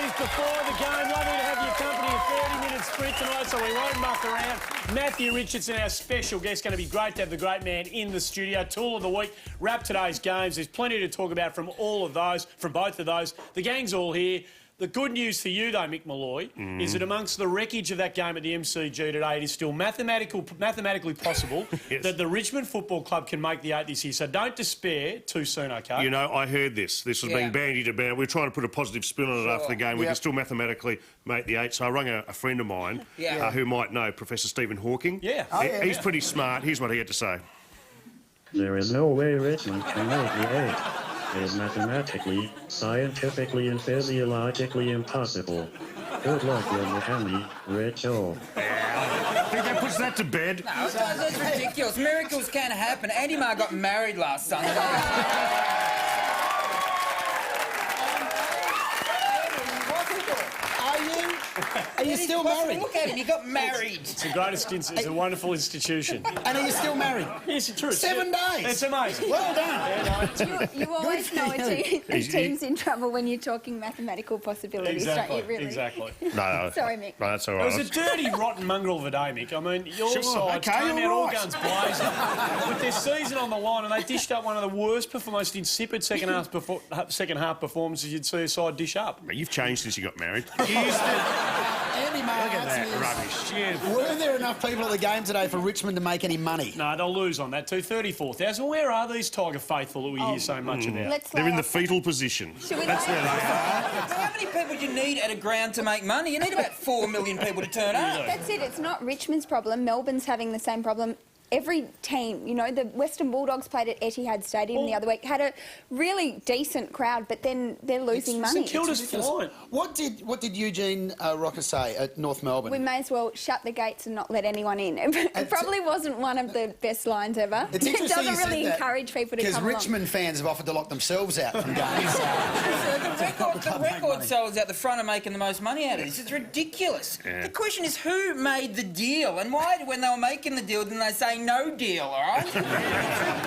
boys, before the game, lovely to have your company a 30-minute sprint tonight, so we won't muck around. Matthew Richardson, our special guest, going to be great to have the great man in the studio. Tool of the week, wrap today's games. There's plenty to talk about from all of those, from both of those. The gang's all here. The good news for you, though, Mick Malloy, is that amongst the wreckage of that game at the MCG today, it is still mathematically possible that the Richmond Football Club can make the 8 this year. So don't despair too soon, OK? You know, I heard this. This was being bandied about. We're trying to put a positive spin on it after the game. We can still mathematically make the 8. So I rang a friend of mine who might know, Professor Stephen Hawking. He's pretty smart. Here's what he had to say. There is no way Richmond can make the 8. It is mathematically, scientifically and physiologically impossible. Good luck, young Hammy, Richo. I think that puts that to bed. No, that's ridiculous. Miracles can happen. Andy Marr got married last Sunday. Are you still married? Look at him, he got married. It's the greatest, it's a wonderful institution. And are you still married? Yes, it's true. 7 days. It's amazing. Well done. You always know a team's in trouble when you're talking mathematical possibilities, don't you, really? Exactly. No. Sorry, Mick. No, that's all right. It was a dirty, rotten mongrel of a day, Mick. I mean, your side came out all guns blazing with their season on the line, and they dished up one of the worst, most insipid second half performances you'd see a side dish up. You've changed since you got married. Andy Marr, Look at that rubbish. were there enough people at the game today for Richmond to make any money? No, they'll lose on that too. 34,000. Where are these Tiger faithful that we hear so much about? They're in the fetal position. That's where they are. How many people do you need at a ground to make money? You need about 4 million people to turn up. That's it. It's not Richmond's problem. Melbourne's having the same problem. Every team, you know, the Western Bulldogs played at Etihad Stadium the other week, had a really decent crowd, but then they're losing money. St Kilda's flying. What did Eugene Rocker say at North Melbourne? We may as well shut the gates and not let anyone in. It probably wasn't one of the best lines ever. It's It interesting doesn't really encourage people to come because Richmond fans have offered to lock themselves out from games. The record sellers out the front are making the most money out of this. It's ridiculous. The question is who made the deal and why, when they were making the deal, didn't they say no deal, all right? It's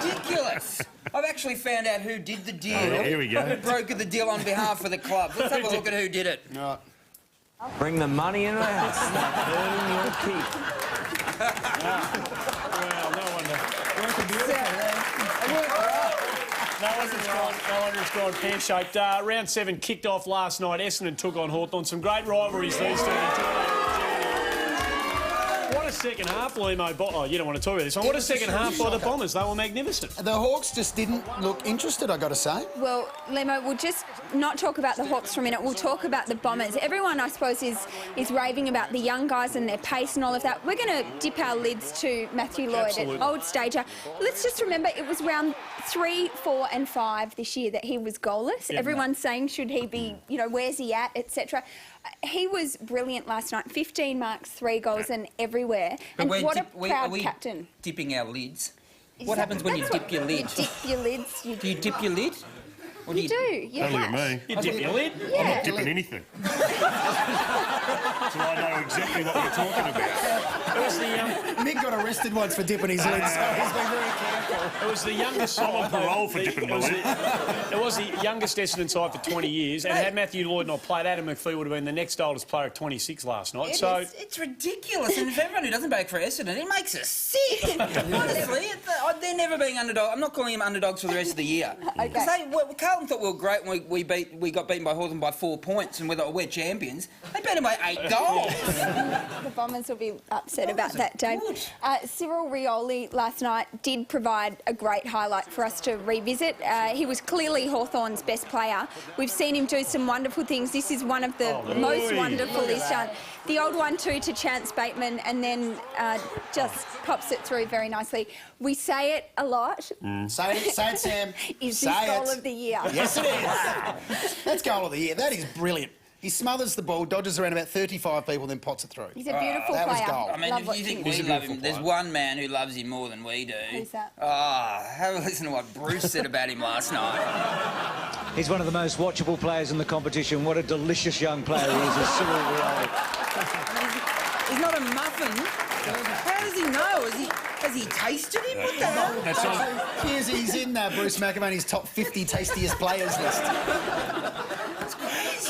ridiculous. I've actually found out who did the deal. Here we go. Who brokered the deal on behalf of the club. Let's have a look at who did it. Right. Bring the money in the house. Earn your keep. Well, no wonder. No wonder it's gone pear-shaped. Round 7 kicked off last night. Essendon took on Hawthorn. Some great rivalries these two. What a second half, Limo. Oh, you don't want to talk about this one. What a second half by the Bombers. They were magnificent. The Hawks just didn't look interested, I got to say. Well, Lemo, we'll just not talk about the Hawks for a minute. We'll talk about the Bombers. Everyone, I suppose, is raving about the young guys and their pace and all of that. We're going to dip our lids to Matthew Lloyd at Old Stager. Let's just remember it was round 3, 4 and 5 this year that he was goalless. Everyone's saying, should he be, you know, where's he at, etc. He was brilliant last night. 15 marks, 3 goals and everywhere. And what a proud captain. Dipping our lids. What happens when you dip your lid? Dip your lids. Do you dip your lid? Or You do. You Don't look have. at me. You dip your lid? Yeah. I'm not dipping anything. So I know exactly what you're talking about. It was the Mick got arrested once for dipping his lids, so he's been very careful. It was the youngest I'm on side. parole for dipping my lid. It was the youngest Essendon side for 20 years, and had Matthew Lloyd not played, Adam McPhee would have been the next oldest player at 26 last night. It's ridiculous, and for everyone who doesn't back for Essendon, it makes us sick. Honestly, they're never being underdogs. I'm not calling them underdogs for the rest of the year. Because Carlton thought we were great when we got beaten by Hawthorn by 4 points, and we're champions. They beat them by 8 goals. The Bombers will be upset about that, Dave. Cyril Rioli last night did provide a great highlight for us to revisit. He was clearly Hawthorn's best player. We've seen him do some wonderful things. This is one of the most wonderful he's done. The old 1-2 to Chance Bateman and then just pops it through very nicely. We say it a lot. Say it, Sam. Is this goal of the year? Yes, it is. That's goal of the year. That is brilliant. He smothers the ball, dodges around about 35 people, then pots it through. He's a beautiful that player. Was goal. I mean, if you think we love him, there's one man who loves him more than we do. Who's that? Have a listen to what Bruce said about him last night. He's one of the most watchable players in the competition. What a delicious young player he is, Cyril Rioli. He's not a muffin. How does he know? Has he tasted him? What the hell? That's all. He's in Bruce McAvaney's top 50 tastiest players list.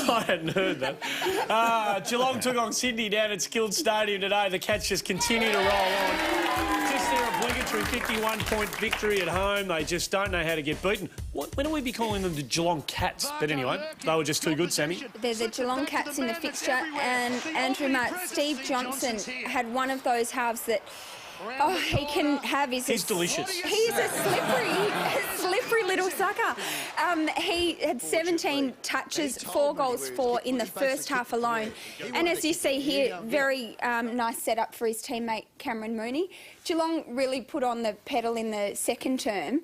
I hadn't heard that. Geelong took on Sydney down at Skilled Stadium today. The Cats just continue to roll on. Just their obligatory 51-point victory at home. They just don't know how to get beaten. When will we be calling them the Geelong Cats? But anyway, they were just too good, Sammy. They're the Geelong Cats in the fixture, and Andrew Steve Johnson had one of those halves that he can have. He's delicious. He's a slippery little sucker. He had 17 touches, 4 goals for in the first half alone. And as you see here, very nice setup for his teammate Cameron Mooney. Geelong really put on the pedal in the second term.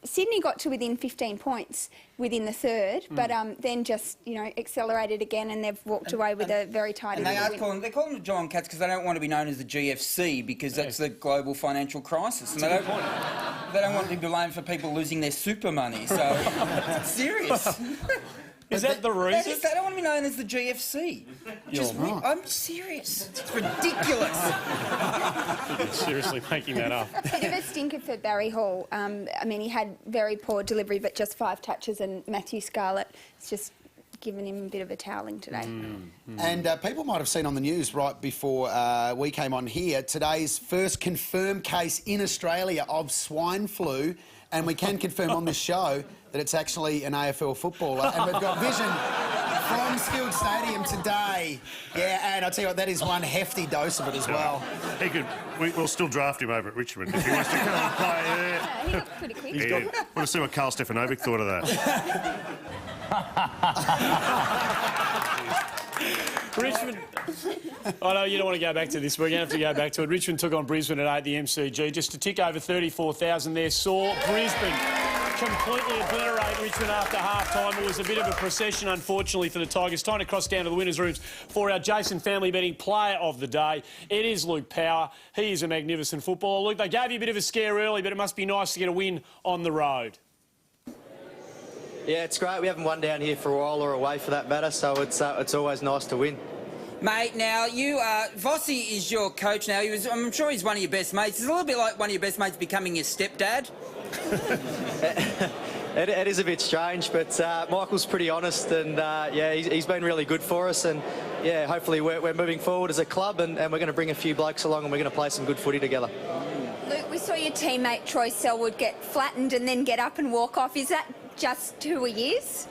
Sydney got to within 15 points within the third, but then just, accelerated again, and they've walked away with a very tidy win. They're calling them the Geelong Cats because they don't want to be known as the GFC because that's the global financial crisis. And they don't want to be blamed for people losing their super money. So it's serious. Is that the reason? They don't want to be known as the GFC. I'm serious. It's ridiculous. You're seriously making that up. Bit of a stinker for Barry Hall. He had very poor delivery, but just 5 touches, and Matthew Scarlett has just given him a bit of a toweling today. And people might have seen on the news right before we came on here, today's first confirmed case in Australia of swine flu, and we can confirm on this show that it's actually an AFL footballer, and we've got vision from Skilled Stadium today. Yeah, and I'll tell you what, that is one hefty dose of it as well. We'll still draft him over at Richmond if he wants to come and play. He got pretty quick. Want to see what Carl Stefanovic thought of that. Richmond. I know you don't want to go back to this. We're going to have to go back to it. Richmond took on Brisbane at 8 at the MCG. Just to tick over 34,000 there. Saw Brisbane completely obliterate Richmond after half-time. It was a bit of a procession, unfortunately, for the Tigers. Time to cross down to the winners' rooms for our Jason Family Betting Player of the Day. It is Luke Power. He is a magnificent footballer. Luke, they gave you a bit of a scare early, but it must be nice to get a win on the road. Yeah, it's great. We haven't won down here for a while, or away for that matter, so it's always nice to win. Mate, now, Vossi is your coach now. I'm sure he's one of your best mates. It's a little bit like one of your best mates becoming your stepdad. It is a bit strange, but Michael's pretty honest, and he's been really good for us, and hopefully we're moving forward as a club, and we're going to bring a few blokes along, and we're going to play some good footy together. Luke, we saw your teammate Troy Selwood get flattened and then get up and walk off. Is that just who he is?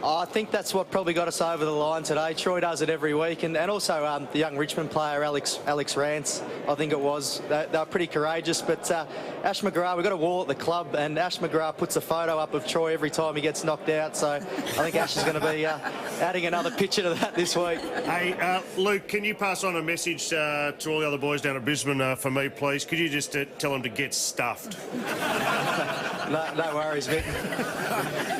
I think that's what probably got us over the line today. Troy does it every week, and also the young Richmond player, Alex Rance, I think it was. They're pretty courageous, but Ash McGrath, we've got a wall at the club, and Ash McGrath puts a photo up of Troy every time he gets knocked out, so I think Ash is going to be adding another picture to that this week. Hey, Luke, can you pass on a message to all the other boys down at Brisbane for me, please? Could you just tell them to get stuffed? No worries, Vic.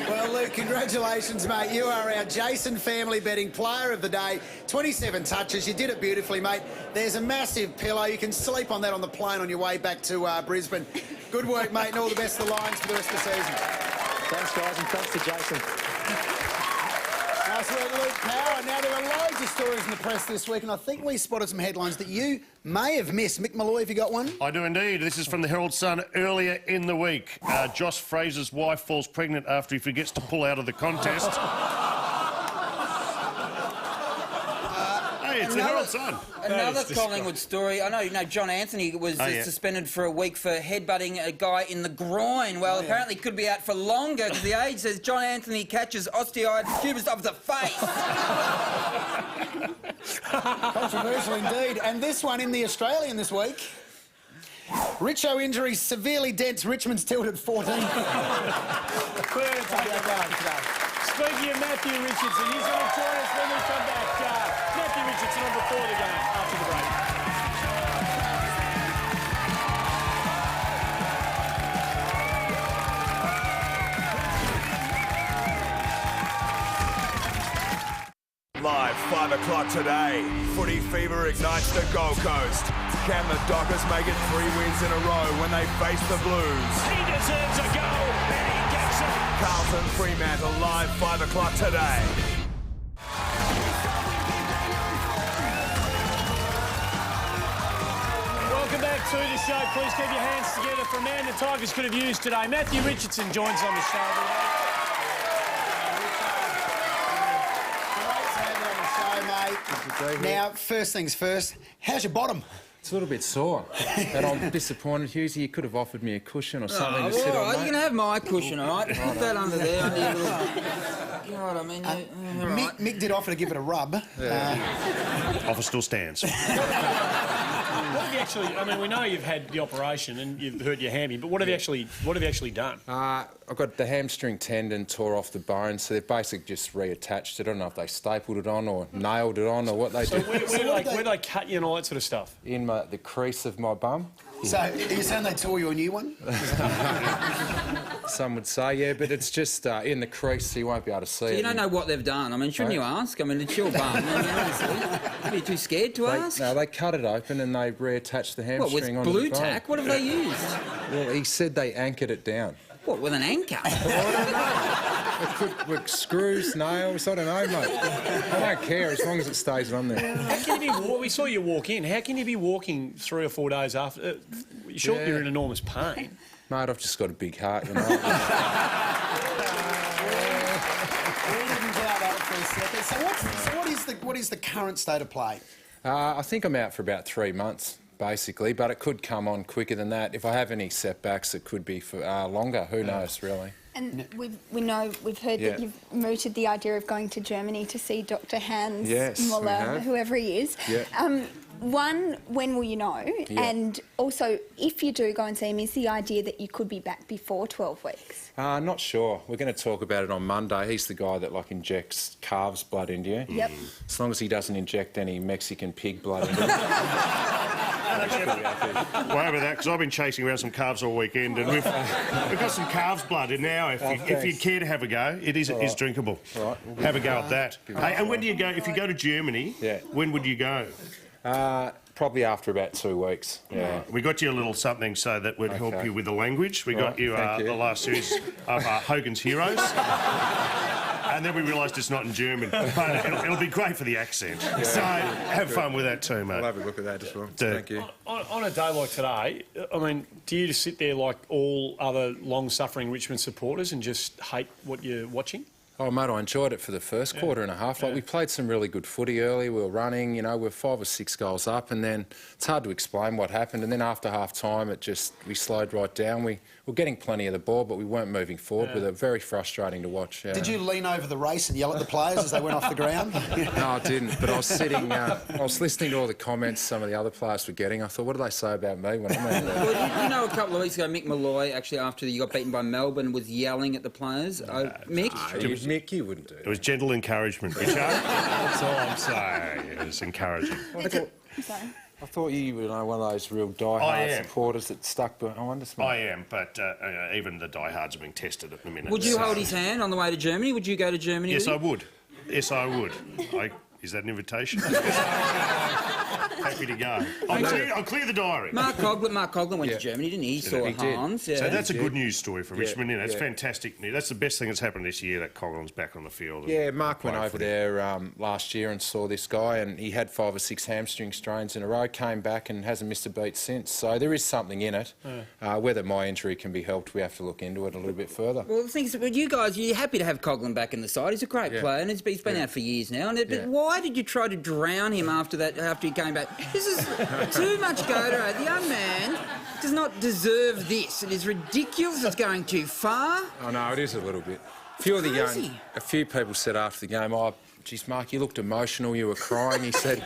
Well, Luke, congratulations, mate. You are our Jason Family Betting Player of the Day. 27 touches. You did it beautifully, mate. There's a massive pillow. You can sleep on that on the plane on your way back to Brisbane. Good work, mate, and all the best to the Lions for the rest of the season. Thanks, guys, and thanks to Jason. Nice work, Luke Power. Now, there are loads of stories in the press this week, and I think we spotted some headlines that you may have missed. Mick Malloy, have you got one? I do indeed. This is from the Herald Sun earlier in the week. Josh Fraser's wife falls pregnant after he forgets to pull out of the contest. Hey, it's the Herald Sun. Another Collingwood story. I know, John Anthony was suspended for a week for headbutting a guy in the groin. Well, apparently could be out for longer because the Age says John Anthony catches osteoid pubis of the face. Controversial indeed. And this one in the Australian this week. Richo injury severely dents Richmond's tilt at 14. Speaking of Matthew Richardson, he's going to join us when we come back. Matthew Richardson on before the game, after the break. Live, 5 o'clock today. Footy fever ignites the Gold Coast. Can the Dockers make it 3 wins in a row when they face the Blues? He deserves a goal, and he gets it. Carlton Fremantle live, 5 o'clock today. Welcome back to the show. Please keep your hands together for a man the Tigers could have used today. Matthew Richardson joins on the show today. mate. Good to be here. Now, first things first, how's your bottom? It's a little bit sore, but I'm disappointed, Hughesy. You could have offered me a cushion or something to sit on, mate. You can have my cushion, all right? Put that under there. Under your little... God, I mean... Mick did offer to give it a rub. Offer still stands. What have you actually... I mean, we know you've had the operation and you've hurt your hammy, but what have you actually done? I've got the hamstring tendon tore off the bone, so they've basically just reattached it. I don't know if they stapled it on or nailed it on or what they did. Where do they cut you and all that sort of stuff? In the crease of my bum. So, are you saying they tore you a new one? Some would say, yeah, but it's just in the crease, so you won't be able to see it. You don't know what they've done. I mean, shouldn't you ask? I mean, it's your bum. Are you too scared to ask? No, they cut it open and they reattached the hamstring onto the bone. What, with glue tack? What have they used? Well, he said they anchored it down. What, with an anchor? It could with screws, nails, I don't know, mate. I don't care as long as it stays on there. How can you be, we saw you walk in. How can you be walking 3 or 4 days after? Sure, you're in enormous pain. Mate, I've just got a big heart, you know. We didn't doubt that for a second. So what is the current state of play? I think I'm out for about 3 months, basically, but it could come on quicker than that. If I have any setbacks, it could be for longer. Who knows, really? And we've heard that you've mooted the idea of going to Germany to see Dr. Hans Muller, whoever he is. Yeah. One, when will you know? Yeah. And also, if you do go and see him, is the idea that you could be back before 12 weeks? Not sure. We're going to talk about it on Monday. He's the guy that injects calves' blood into you. Yep. As long as he doesn't inject any Mexican pig blood into you. Why over that? Because I've been chasing around some calves all weekend, and we've got some calves' blood in now. If you'd care to have a go, it is drinkable. Right. Have a go at that. Hey, and when do you go? If you go to Germany, when would you go? Probably after about 2 weeks. Yeah. We got you a little something so that would help you with the language. We got you the last series of Hogan's Heroes. And then we realised it's not in German, but it'll be great for the accent. Yeah. So have fun with that too, mate. I'll have a look at that as well. Thank you. On a day like today, I mean, do you just sit there like all other long-suffering Richmond supporters and just hate what you're watching? Oh, mate, I enjoyed it for the first quarter and a half. We played some really good footy early. We were running, we were 5 or 6 goals up, and then it's hard to explain what happened. And then after half-time, we slowed right down. We were getting plenty of the ball, but we weren't moving forward with it. Very frustrating to watch. Yeah. Did you lean over the race and yell at the players as they went off the ground? No, I didn't, but I was sitting, I was listening to all the comments some of the other players were getting. I thought, what do they say about me when I'm out there? Well, a couple of weeks ago, Mick Malloy, actually, after you got beaten by Melbourne, was yelling at the players. Mick? Mick, you wouldn't do it. It was gentle encouragement, Richard. That's all I'm saying. It was encouraging. I thought you were one of those real die-hard supporters that stuck behind us. I am, but even the diehards are being tested at the minute. Would you hold his hand on the way to Germany? Would you go to Germany? Yes, I would. Yes, I would. Is that an invitation? Happy to go. I'll clear the diary. Mark Coughlin went to Germany, didn't he? He saw Hans. Yeah. So that's a good news story for Richmond, isn't it? It's fantastic news. That's the best thing that's happened this year, that Coughlin's back on the field. Yeah, Mark went over there last year and saw this guy, and he had 5 or 6 hamstring strains in a row, came back and hasn't missed a beat since. So there is something in it. Whether my injury can be helped, we have to look into it a little bit further. Well, the thing is, you guys, you're happy to have Coughlin back in the side. He's a great player, and he's been out for years now. But why did you try to drown him after he came back? This is too much Gatorade. The young man does not deserve this. It is ridiculous. It's going too far. Oh, no, it is a little bit. A few people said after the game, oh, geez, Mark, you looked emotional, you were crying. He said,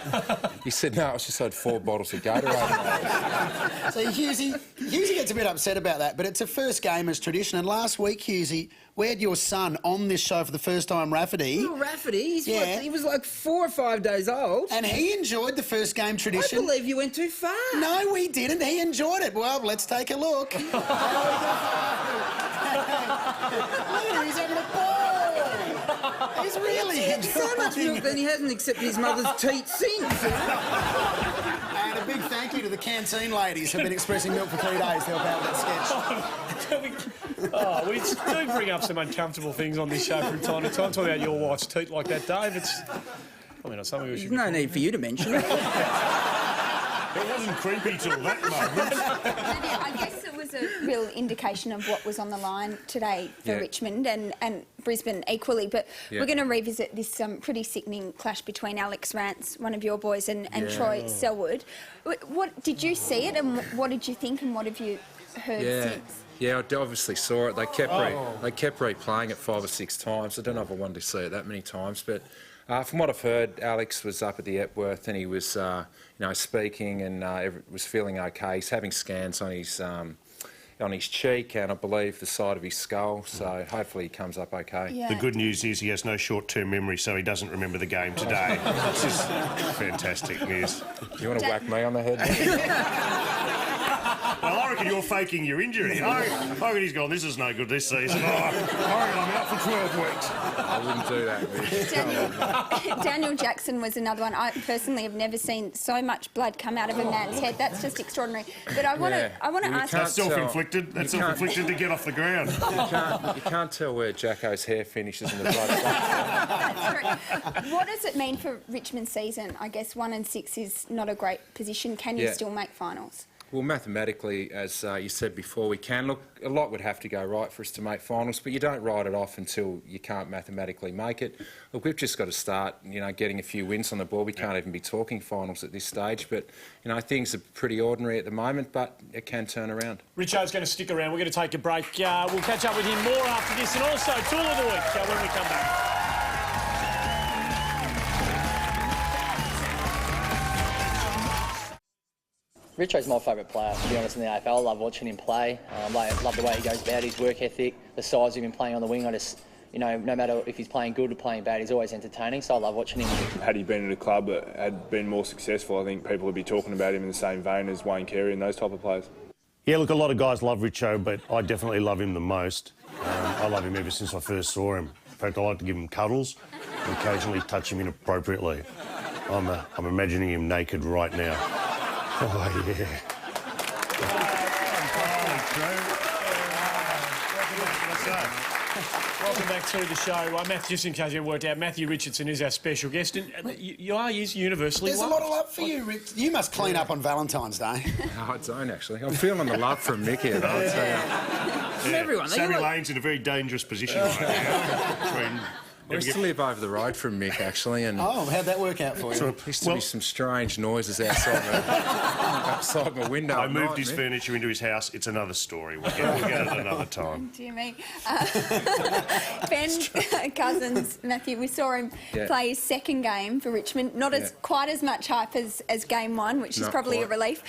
no, I just had 4 bottles of Gatorade. So, Hughesy gets a bit upset about that, but it's a first gamer's tradition. And last week, Hughesy, we had your son on this show for the first time, Rafferty. Little Rafferty? He was like 4 or 5 days old. And he enjoyed the first game tradition. I believe you went too far. No, we didn't. He enjoyed it. Well, let's take a look. Look at him, he's having a ball. He's really enjoying so much milk that he hasn't accepted his mother's teat since. And a big thank you to the canteen ladies who've been expressing milk for 3 days to help out with that sketch. We do bring up some uncomfortable things on this show from time to time. Talk about your wife's teeth like that, Dave. It's something we should. There's no need for you to mention it. It wasn't creepy till that moment. I guess it was was a real indication of what was on the line today for Richmond and Brisbane equally. But we're going to revisit this pretty sickening clash between Alex Rance, one of your boys, and Troy Selwood. What did you see it, and what did you think, and what have you heard since? Yeah, I obviously saw it. They kept replaying it 5 or 6 times. I don't know if I wanted to see it that many times, but from what I've heard, Alex was up at the Epworth and he was, speaking and was feeling okay. He's having scans on his cheek and I believe the side of his skull, so hopefully he comes up okay. Yeah. The good news is he has no short-term memory, so he doesn't remember the game today. This is fantastic news. You want to whack me on the head? Well, I reckon you're faking your injury. I reckon he's gone, this is no good this season. I reckon I'm out for 12 weeks. I wouldn't do that. Daniel Jackson was another one. I personally have never seen so much blood come out of a man's head. That's just extraordinary. But I want to ask... That's self-inflicted. That's self-inflicted to get off the ground. You can't tell where Jacko's hair finishes and the blood. That's true. What does it mean for Richmond's season? I guess 1 and 6 is not a great position. Can you still make finals? Well, mathematically, as you said before, we can. Look, a lot would have to go right for us to make finals, but you don't write it off until you can't mathematically make it. Look, we've just got to start, getting a few wins on the board. We can't even be talking finals at this stage, but, things are pretty ordinary at the moment, but it can turn around. Richo's going to stick around. We're going to take a break. We'll catch up with him more after this, and also Tool of the Week when we come back. Richo's my favourite player, to be honest, in the AFL. I love watching him play. I love the way he goes about his work ethic, the size of him playing on the wing. I just, no matter if he's playing good or playing bad, he's always entertaining, so I love watching him. Had he been at a club that had been more successful, I think people would be talking about him in the same vein as Wayne Carey and those type of players. Yeah, look, a lot of guys love Richo, but I definitely love him the most. I love him ever since I first saw him. In fact, I like to give him cuddles and occasionally touch him inappropriately. I'm imagining him naked right now. Oh, yeah. Welcome back to the show. Matthew, just in case you haven't worked out, Matthew Richardson is our special guest, and you are universally loved. There's a lot of love for you, Rick. You must clean up on Valentine's Day. No, I don't, actually. I'm feeling the love from Mick here, though, I'd say. From everyone. Sammy Lane's in a very dangerous position right now. I used to live over the road from Mick, actually. And how'd that work out for you? There used to be some strange noises outside my window. I moved his furniture into his house. It's another story. We'll get it another time. Dear me. Ben Cousins, Matthew, we saw him play his second game for Richmond. Not quite as much hype as game 1, which is probably a relief.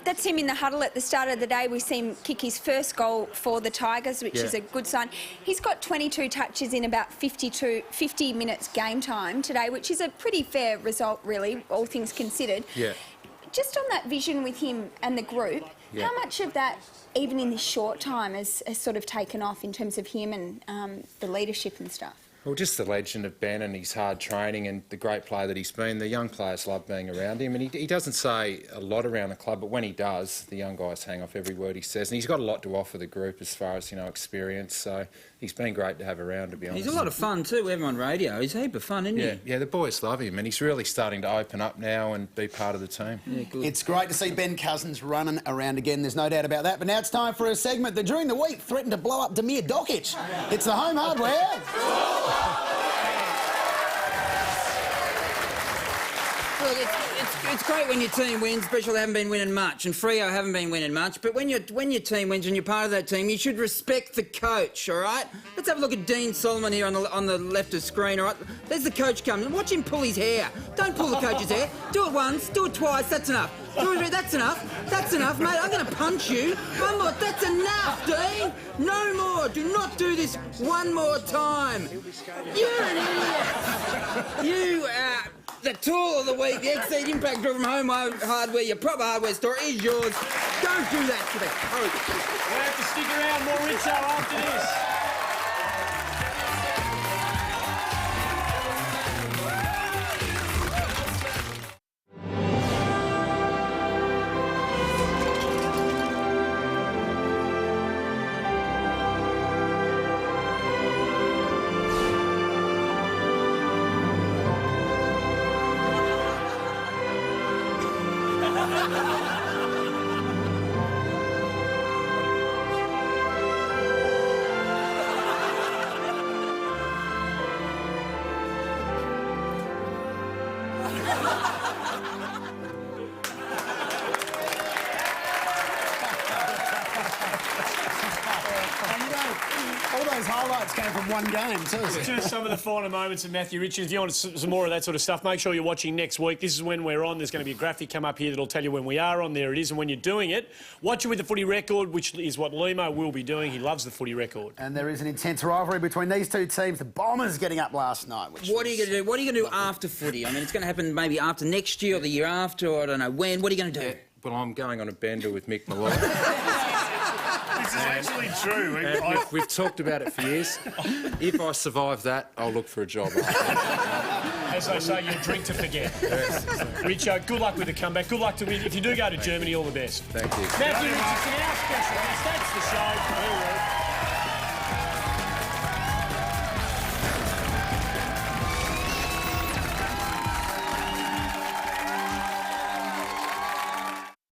That's him in the huddle at the start of the day. We see him kick his first goal for the Tigers, which is a good sign. He's got 22 touches in about 50 minutes game time today, which is a pretty fair result, really, all things considered. Yeah. Just on that vision with him and the group, how much of that, even in this short time, has sort of taken off in terms of him and the leadership and stuff? Well, just the legend of Ben and his hard training and the great player that he's been. The young players love being around him, and he doesn't say a lot around the club, but when he does, the young guys hang off every word he says. And he's got a lot to offer the group as far as, experience. So he's been great to have around, to be honest. He's a lot of fun too, with him on radio. He's a heap of fun, isn't he? Yeah, the boys love him, and he's really starting to open up now and be part of the team. Yeah, good. It's great to see Ben Cousins running around again, there's no doubt about that. But now it's time for a segment that during the week threatened to blow up Damir Dokic. It's the Home Hardware. Look, it's great when your team wins, especially they haven't been winning much, and Freo haven't been winning much, but when your team wins and you're part of that team, you should respect the coach, all right? Let's have a look at Dean Solomon here on the left of screen, all right? There's the coach coming. Watch him pull his hair. Don't pull the coach's hair. Do it once, do it twice, that's enough. That's enough. That's enough, mate. I'm going to punch you. One more. That's enough, Dean. No more. Do not do this one more time. You're an idiot. You the tool of the week, the Exceed Impact Drill from Home Hardware, your proper hardware store is yours. Don't do that to the coach. We'll have to stick around. More Richo after this. All those highlights came from one game too. Just some of the finer moments of Matthew Richards. If you want some more of that sort of stuff, make sure you're watching next week. This is when we're on. There's going to be a graphic come up here that'll tell you when we are on. There it is. And when you're doing it, watch it with the footy record, which is what Limo will be doing. He loves the footy record. And there is an intense rivalry between these two teams. The Bombers getting up last night. What are you going to do? What are you going to do after footy? I mean, it's going to happen maybe after next year or the year after, or I don't know when. What are you going to do? Yeah, well, I'm going on a bender with Mick Malloy. This is actually true. We've talked about it for years. If I survive that, I'll look for a job. As I say, you drink to forget. Yes. Richo, good luck with the comeback. Good luck to win. If you do go to Germany, all the best. Thank you. Matthew Richardson, our special guest. That's the show.